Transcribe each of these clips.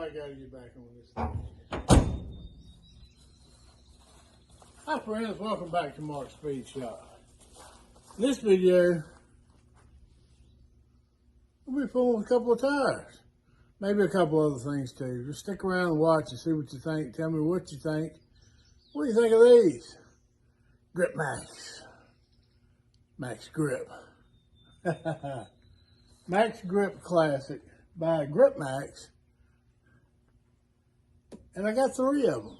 I gotta get back on this thing. Hi friends, welcome back to Mark's Speed Shop. In this video, we'll be pulling a couple of tires. Maybe a couple other things too. Just stick around and watch and see what you think. Tell me what you think. What do you think of these? Grip Max. Max Grip. Max Grip Classic by Grip Max. And I got 3 of them.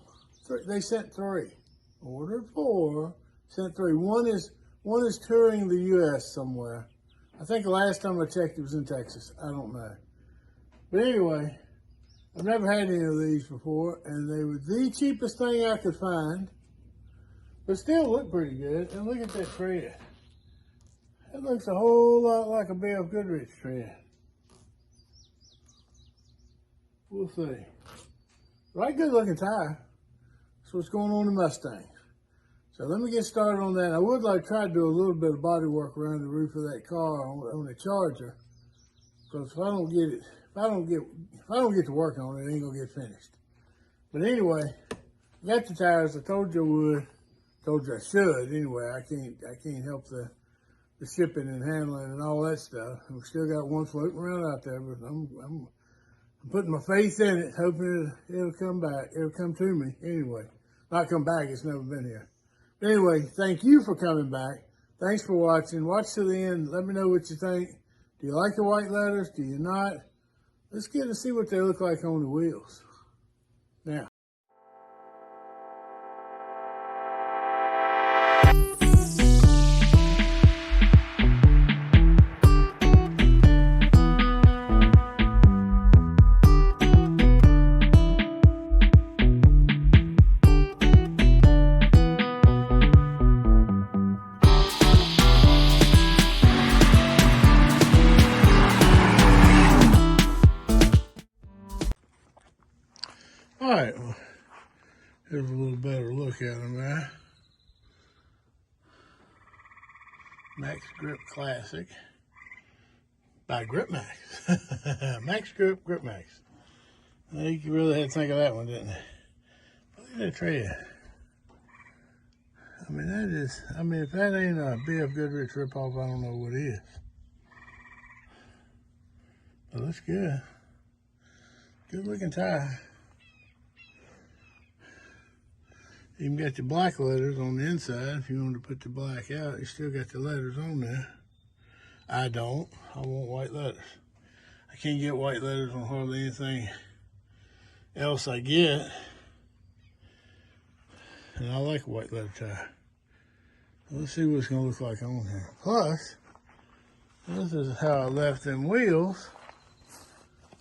They sent 3. Ordered 4, sent 3. One is touring the U.S. somewhere. I think the last time I checked it was in Texas. I don't know. But anyway, I've never had any of these before, and they were the cheapest thing I could find, but still look pretty good. And look at that tread. It looks a whole lot like a B.F. Goodrich tread. We'll see. Right good looking tire. That's what's going on in the Mustang. So let me get started on that. I would like to try to do a little bit of body work around the roof of that car on the Charger, because if I don't get to work on it, it ain't gonna get finished. But anyway, got the tires. I told you I would. Told you I should. Anyway, I can't help the shipping and handling and all that stuff. I've still got one floating around out there, but I'm putting my faith in it, hoping it'll come back. It'll come to me anyway. Not come back. It's never been here. But anyway, thank you for coming back. Thanks for watching. Watch to the end. Let me know what you think. Do you like the white letters? Do you not? Let's get to see what they look like on the wheels. Now. All right, well, here's a little better look at them there. Max Grip Classic by Grip Max. Max Grip, Grip Max. I think you really had to think of that one, didn't you? Look at that tread. I mean, if that ain't a B.F. Goodrich ripoff, I don't know what is. But looks good. Good looking tire. Even got the black letters on the inside. If you want to put the black out, you still got the letters on there. I don't. I want white letters. I can't get white letters on hardly anything else I get. And I like a white letter tire. Let's see what it's going to look like on here. Plus, this is how I left them wheels.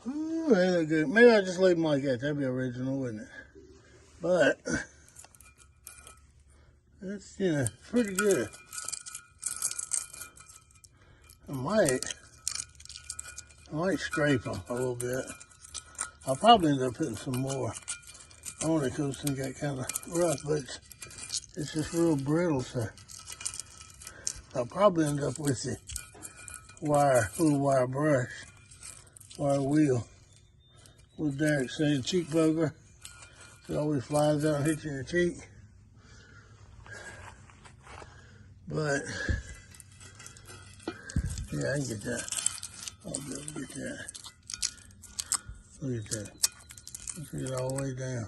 Ooh, they look good. Maybe I just leave them like that. That'd be original, wouldn't it? But it's, pretty good. I might scrape them a little bit. I'll probably end up putting some more on it because it got kind of rough, but it's just real brittle, so I'll probably end up with the little wire brush, wire wheel. What Derek said, cheek poker. It always flies out and hits you in the cheek. But, yeah, I can get that. I'll be able to get that. Look at that. Let's get it all the way down.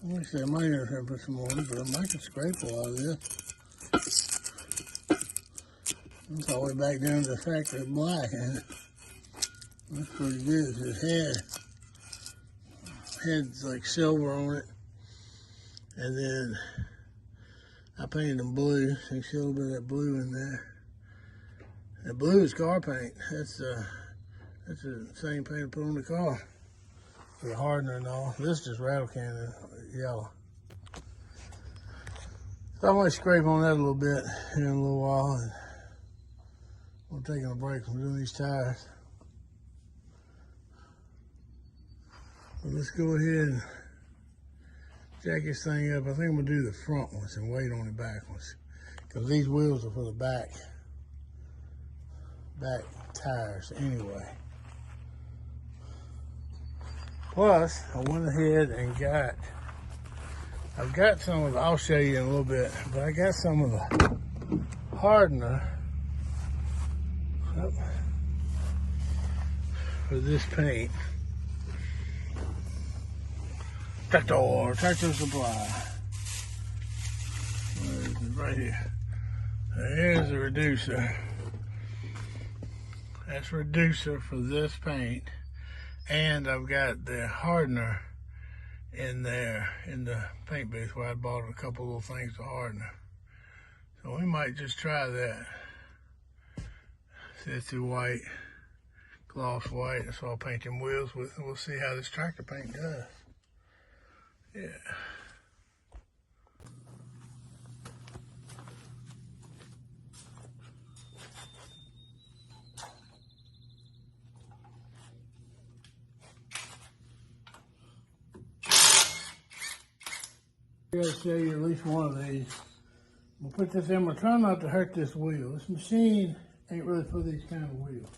Like I said, I might have to put some more, but I might can scrape a lot of this. It's all the way back down to the factory black, ain't it? That's pretty good. His head's like silver on it. And then I painted them blue, so you see a little bit of that blue in there. That blue is car paint. That's the same paint I put on the car. The hardener and all. This is just rattle can yellow. So I might scrape on that a little bit here in a little while. And we're taking a break from doing these tires. But let's go ahead and jack this thing up. I think I'm gonna do the front ones and wait on the back ones, because these wheels are for the back tires anyway. Plus, I went ahead and I've got some of the, I'll show you in a little bit, but I got some of the hardener for this paint. Tractor Supply. Where is it? Right here. There's the reducer. That's reducer for this paint. And I've got the hardener in there in the paint booth where I bought a couple little things to harden. So we might just try that. See, it's the white, gloss white. That's what I'll paint them wheels with, and we'll see how this tractor paint does. Yeah. I gotta show you at least one of these. We'll put this in. We're trying not to hurt this wheel. This machine ain't really for these kind of wheels.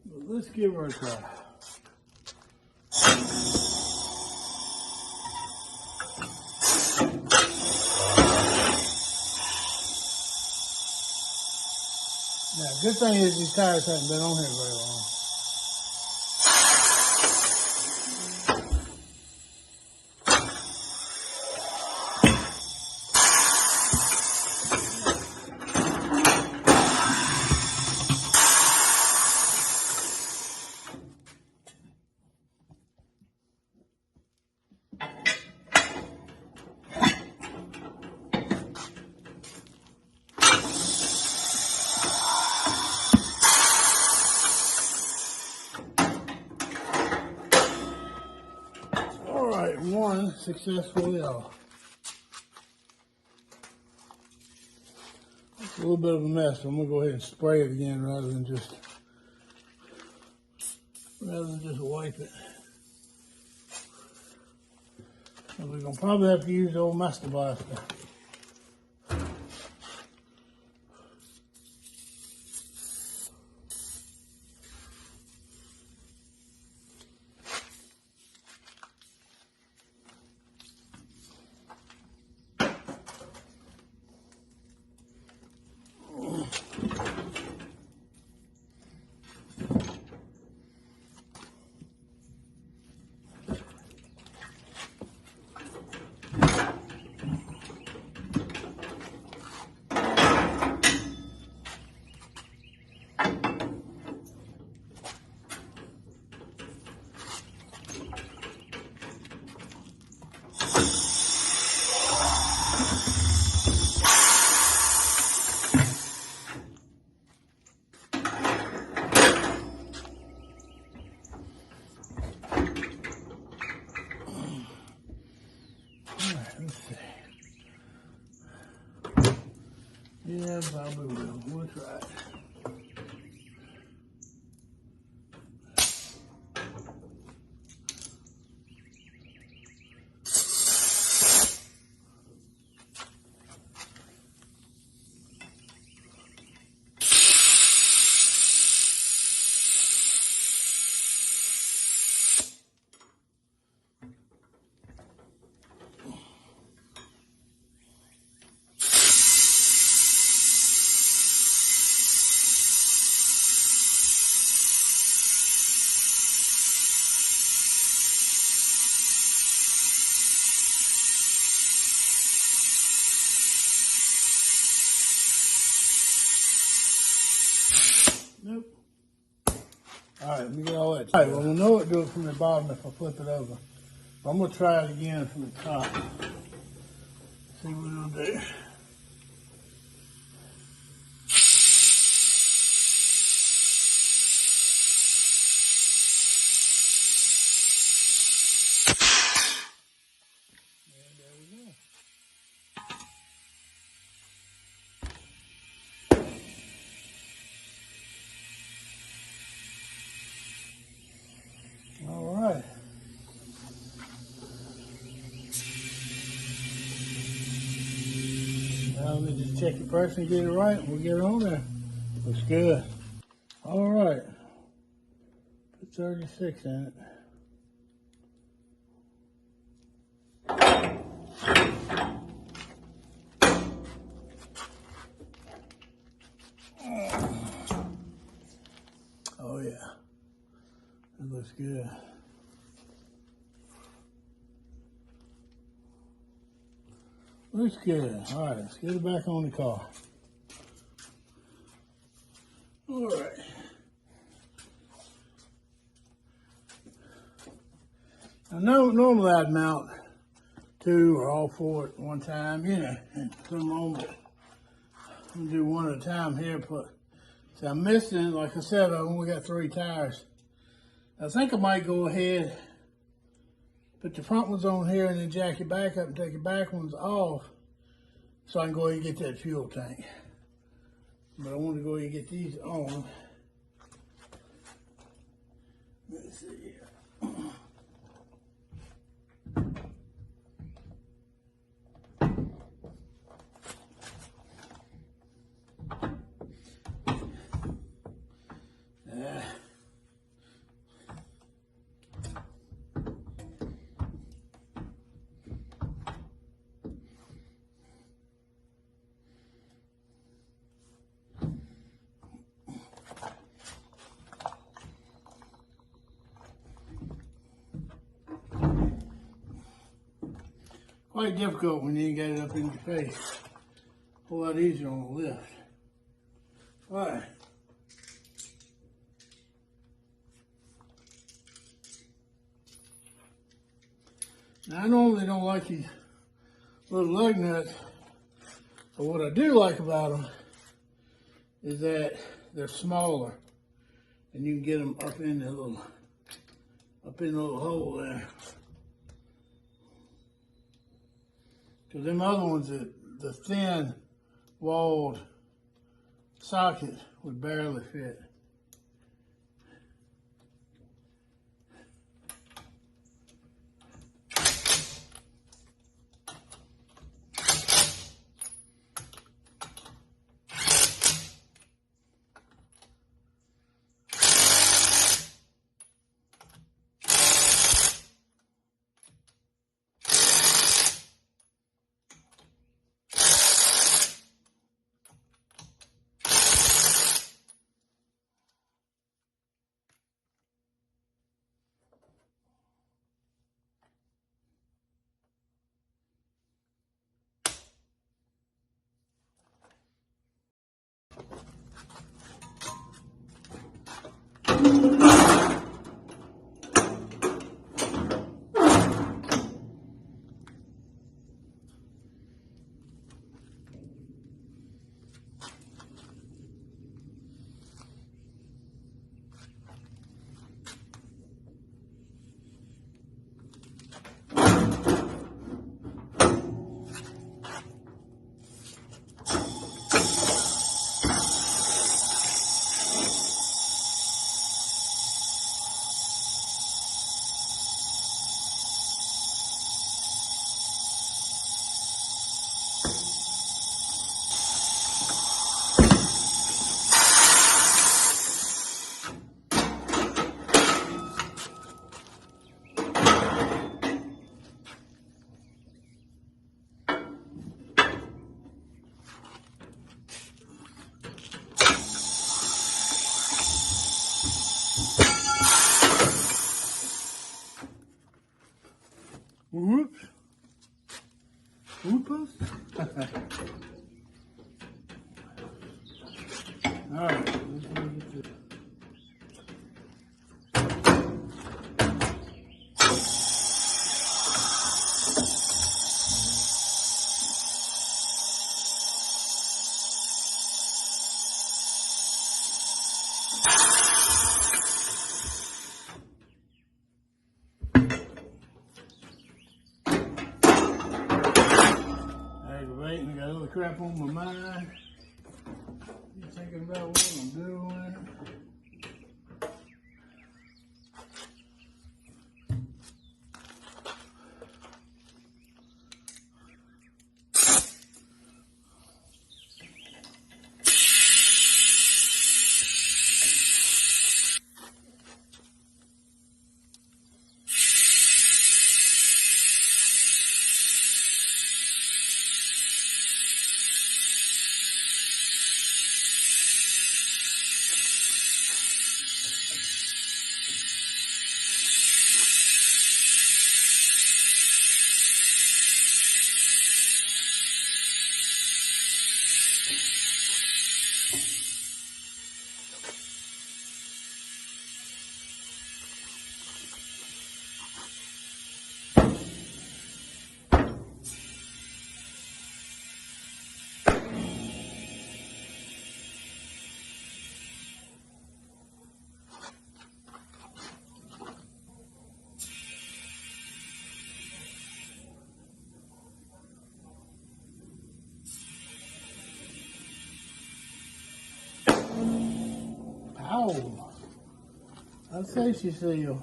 But let's give her a try. Now, good thing is these tires haven't been on here very long. One successfully off. It's a little bit of a mess, so I'm gonna go ahead and spray it again rather than just wipe it. So we're gonna probably have to use the old Master Blaster. Let's see. Yeah, probably will. We'll try it. Nope. Alright, let me get all that. Alright, well, we'll know it do it from the bottom if I flip it over. But I'm going to try it again from the top. See what it'll do. And there we go. All right. Now let me just check the pressure and get it right. We'll get it on there. Looks good. All right. Put 36 in it. Oh yeah, that looks good. Looks good. All right, let's get it back on the car. All right. I know normally I'd mount 2 or all 4 at one time, you know, and put them on, but I'm gonna do one at a time here. But see, I'm missing, like I said, I only got 3 tires. I think I might go ahead, put the front ones on here and then jack it back up and take the back ones off so I can go ahead and get that fuel tank. But I want to go ahead and get these on. Let's see here. Quite difficult when you ain't got it up in your face. A whole lot easier on the lift. All right. Now, I normally don't like these little lug nuts, but what I do like about them is that they're smaller, and you can get them up in the little hole there. Because them other ones, the thin walled socket would barely fit. Whoops. Whoops. All right. Aggravating, got other crap on my mind. Just thinking about what I'm doing. A safety seal.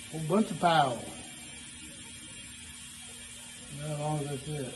A whole bunch of power. Not all that's it.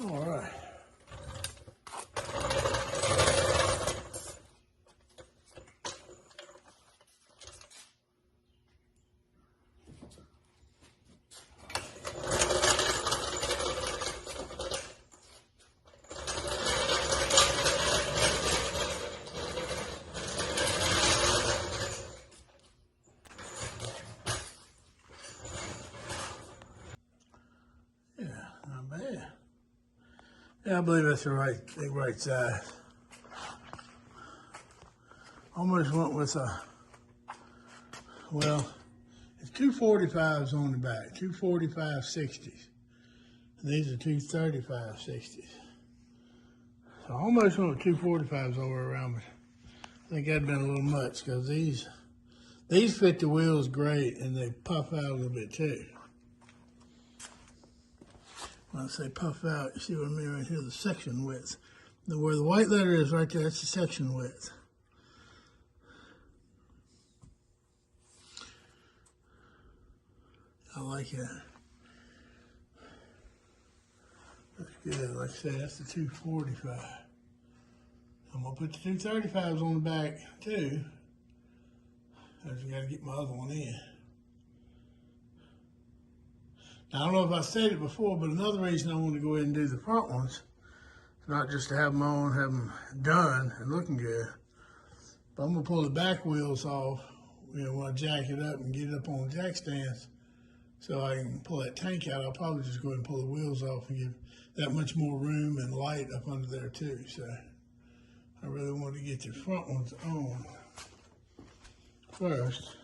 All right. Yeah, not bad. Yeah, I believe that's the right size. Almost went with well, it's 245s on the back, 245/60s. And these are 235/60s. So I almost went with 245s all the way around, but I think that'd been a little much because these fit the wheels great and they puff out a little bit too. When I say puff out, you see what I mean right here, the section width. Where the white letter is right there, that's the section width. I like that. That's good. Like I said, that's the 245. I'm going to put the 235s on the back too. I just got to get my other one in. Now, I don't know if I said it before, but another reason I want to go ahead and do the front ones is not just to have them on, have them done and looking good, but I'm going to pull the back wheels off, when I jack it up and get it up on the jack stands so I can pull that tank out. I'll probably just go ahead and pull the wheels off and give that much more room and light up under there too. So I really want to get the front ones on first.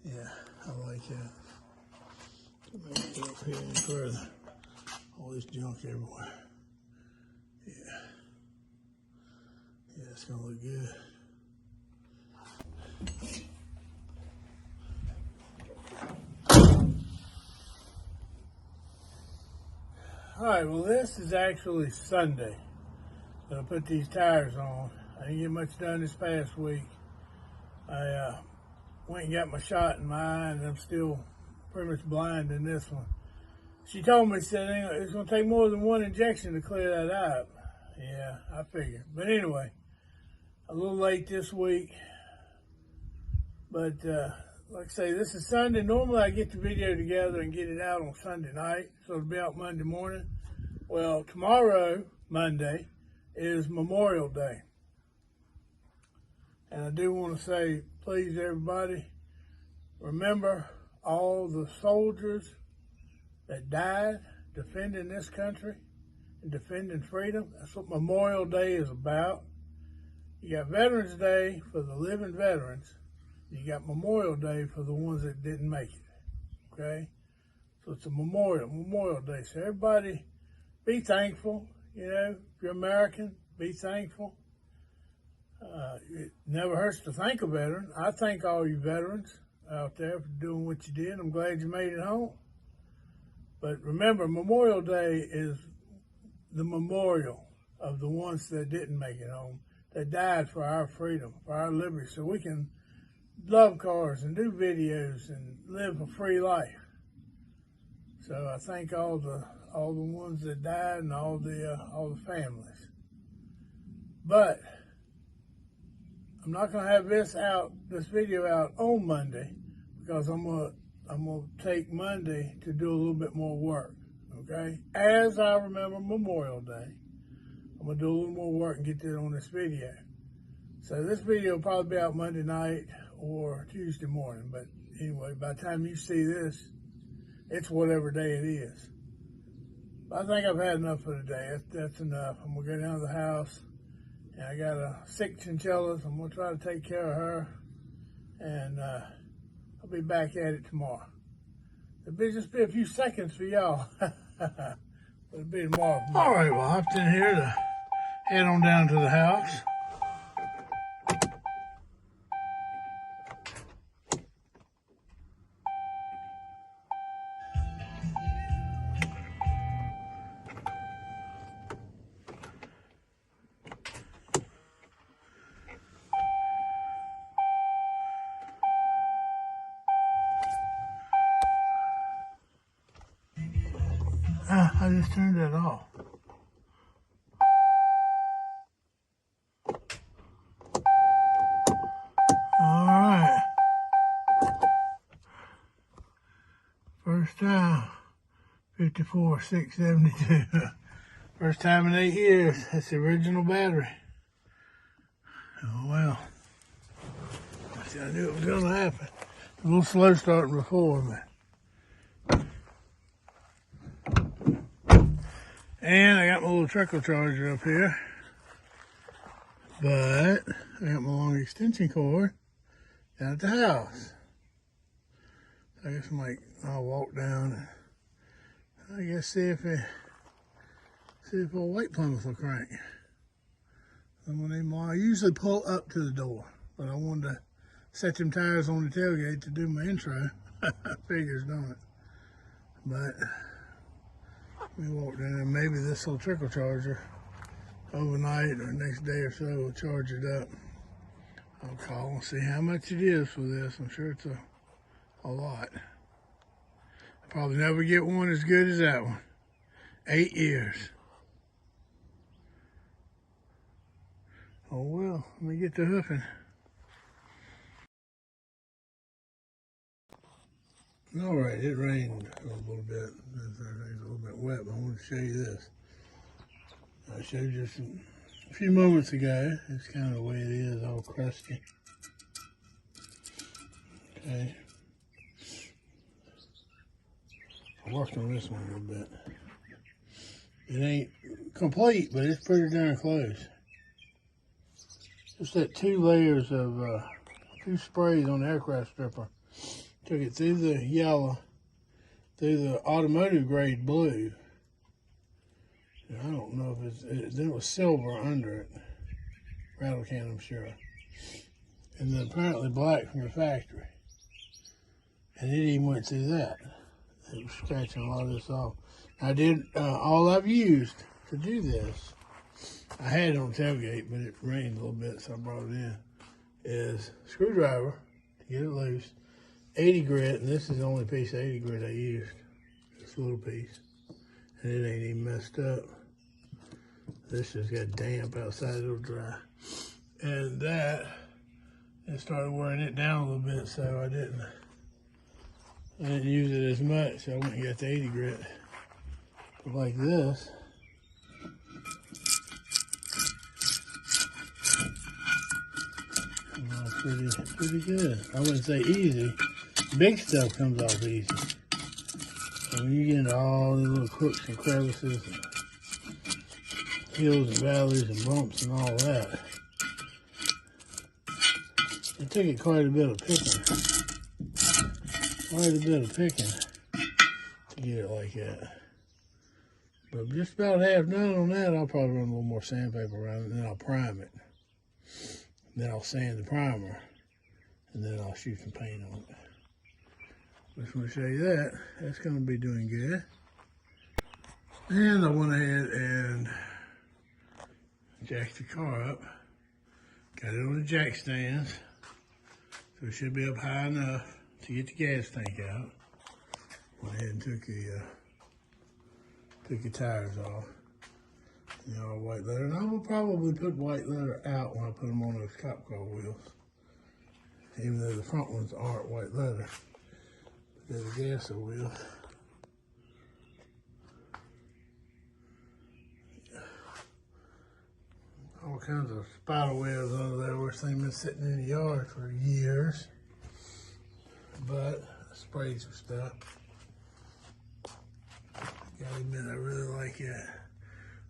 Yeah, I like that. Let me get up here any further. All this junk everywhere. Yeah. Yeah, it's gonna look good. All right, well, this is actually Sunday that I put these tires on. I didn't get much done this past week. I went and got my shot in my eye, and I'm still pretty much blind in this one. She told me, said it's going to take more than one injection to clear that eye up. Yeah, I figured. But anyway, a little late this week. But like I say, this is Sunday. Normally I get the video together and get it out on Sunday night, so it'll be out Monday morning. Well, tomorrow, Monday, is Memorial Day. And I do want to say, please, everybody, remember all the soldiers that died defending this country and defending freedom. That's what Memorial Day is about. You got Veterans Day for the living veterans. You got Memorial Day for the ones that didn't make it, okay? So it's a Memorial Day. So everybody be thankful, if you're American, be thankful. It never hurts to thank a veteran. I thank all you veterans. out there for doing what you did. I'm glad you made it home. But remember, Memorial Day is the memorial of the ones that didn't make it home, that died for our freedom, for our liberty, so we can love cars and do videos and live a free life. So I thank all the ones that died and all the families. But I'm not gonna have this video out on Monday, because I'm gonna take Monday to do a little bit more work. Okay, as I remember Memorial Day, I'm gonna do a little more work and get that on this video. So this video will probably be out Monday night or Tuesday morning. But anyway, by the time you see this, it's whatever day it is. I think I've had enough for today. That's enough. I'm gonna go down to the house, and I got a sick chinchilla, so I'm gonna try to take care of her, and I'll be back at it tomorrow. It'll just be a few seconds for y'all. It'll be tomorrow. All right, well, I hopped in here to head on down to the house. I just turned that off. All right. First time, 54,672. First time in 8 years. That's the original battery. Oh well. I knew it was going to happen. A little slow starting before, but. And I got my little trickle charger up here, but I got my long extension cord down at the house. So I guess I'll walk down and I guess see if a white Plymouth will crank. I usually pull up to the door, but I wanted to set them tires on the tailgate to do my intro. Figures, don't it? But we walk down and maybe this little trickle charger overnight or next day or so will charge it up. I'll call and see how much it is for this. I'm sure it's a lot. I'll probably never get one as good as that one. 8 years. Oh well, let me get to hoofing. All right, it rained a little bit. Everything's a little bit wet, but I want to show you this. I showed you just a few moments ago. It's kind of the way it is, all crusty. Okay. I worked on this one a little bit. It ain't complete, but it's pretty darn close. Just that 2 layers of 2 sprays on the aircraft stripper. Took it through the yellow, through the automotive grade blue. And I don't know if then it was silver under it. Rattle can, I'm sure. And then apparently black from the factory. And it even went through that. It was scratching a lot of this off. I did, all I've used to do this, I had it on tailgate, but it rained a little bit, so I brought it in, is screwdriver to get it loose. 80 grit, and this is the only piece of 80 grit I used. This little piece. And it ain't even messed up. This just got damp outside, it'll dry. And that, it started wearing it down a little bit, so I didn't use it as much, so I went and got the 80 grit. But like this, pretty good. I wouldn't say easy. Big stuff comes off easy. So when you get into all the little crooks and crevices and hills and valleys and bumps and all that, it took it quite a bit of picking. To get it like that. But just about half done on that, I'll probably run a little more sandpaper around it, and then I'll prime it. Then I'll sand the primer, and then I'll shoot some paint on it. Just want to show you that. That's going to be doing good. And I went ahead and jacked the car up. Got it on the jack stands. So it should be up high enough to get the gas tank out. Went ahead and took the tires off. You know, white leather. And I will probably put white leather out when I put them on those cop car wheels. Even though the front ones aren't white leather. But they're the gas wheels. All kinds of spider webs under there. We're seeing them sitting in the yard for years. But I sprayed some stuff. Gotta admit, I really like it.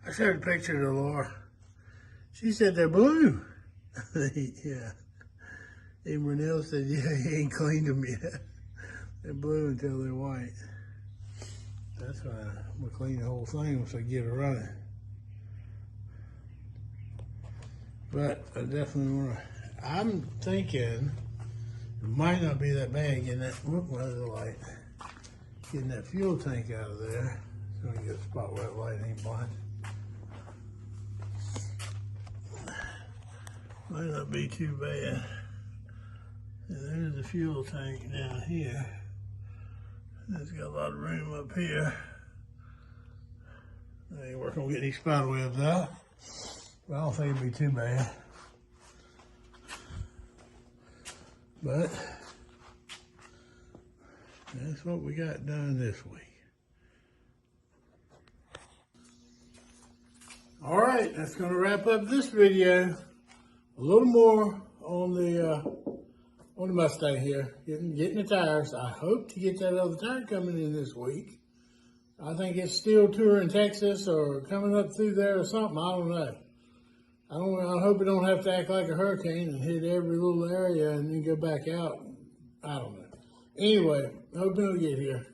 I showed a picture to Laura. She said they're blue. Yeah. Even Renell said, yeah, he ain't cleaned them yet. They're blue until they're white. That's why I'm gonna clean the whole thing once I get it running. But I definitely wanna, I'm thinking it might not be that bad getting that, light, getting that fuel tank out of there. So I get a spot where that light ain't blind. Might not be too bad. And there's the fuel tank down here. It's got a lot of room up here. I ain't working on getting these spider webs out. But I don't think it'd be too bad. But that's what we got done this week. All right, that's going to wrap up this video. A little more on the Mustang here, getting the tires. I hope to get that other tire coming in this week. I think it's still touring Texas or coming up through there or something. I don't know. I hope it don't have to act like a hurricane and hit every little area and then go back out. I don't know. Anyway, hoping it'll get here.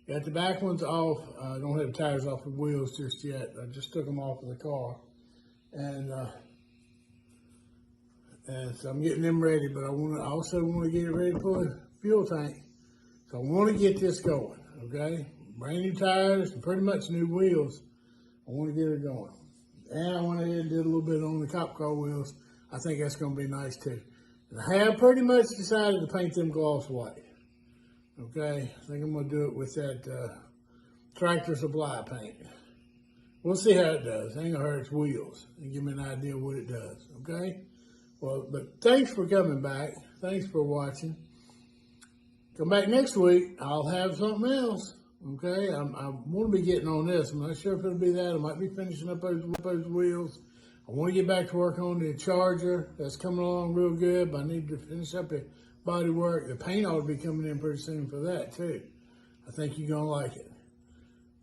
Got the back ones off. I don't have the tires off the wheels just yet. I just took them off of the car. And so I'm getting them ready, but I also want to get it ready to put a fuel tank. So I want to get this going, okay? Brand new tires and pretty much new wheels. I want to get it going. And I went ahead and did a little bit on the cop car wheels. I think that's going to be nice too. And I have pretty much decided to paint them gloss white. Okay, I think I'm going to do it with that Tractor Supply paint. We'll see how it does. It ain't going to hurt its wheels. And give me an idea what it does, okay? Well, but thanks for coming back. Thanks for watching. Come back next week. I'll have something else, okay? I want to be getting on this. I'm not sure if it'll be that. I might be finishing up those wheels. I want to get back to work on the Charger. That's coming along real good, but I need to finish up the body work. The paint ought to be coming in pretty soon for that too. I think you're gonna like it.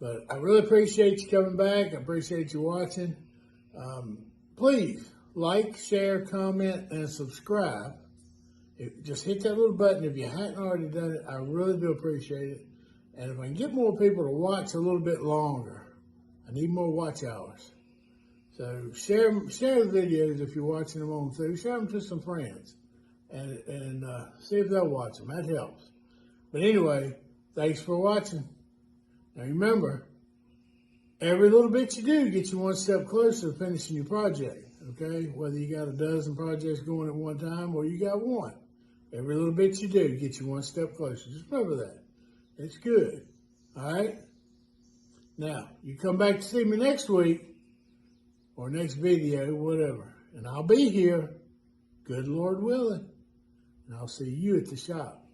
But I really appreciate you coming back. I appreciate you watching. Please like, share, comment, and subscribe. Just hit that little button if you hadn't already done it. I really do appreciate it. And if I can get more people to watch a little bit longer, I need more watch hours. So share the videos if you're watching them on through. Share them to some friends. And see if they'll watch them. That helps. But anyway, thanks for watching. Now remember, every little bit you do gets you one step closer to finishing your project. Okay? Whether you got a dozen projects going at one time or you got one. Every little bit you do gets you one step closer. Just remember that. It's good. All right? Now, you come back to see me next week or next video, whatever. And I'll be here, good Lord willing. And I'll see you at the shop.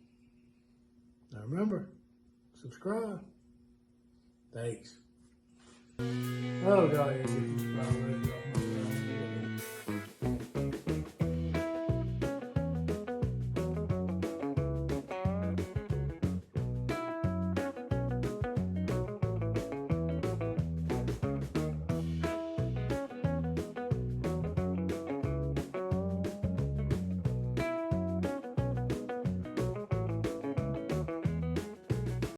Now remember, subscribe. Thanks. Oh, God, you're getting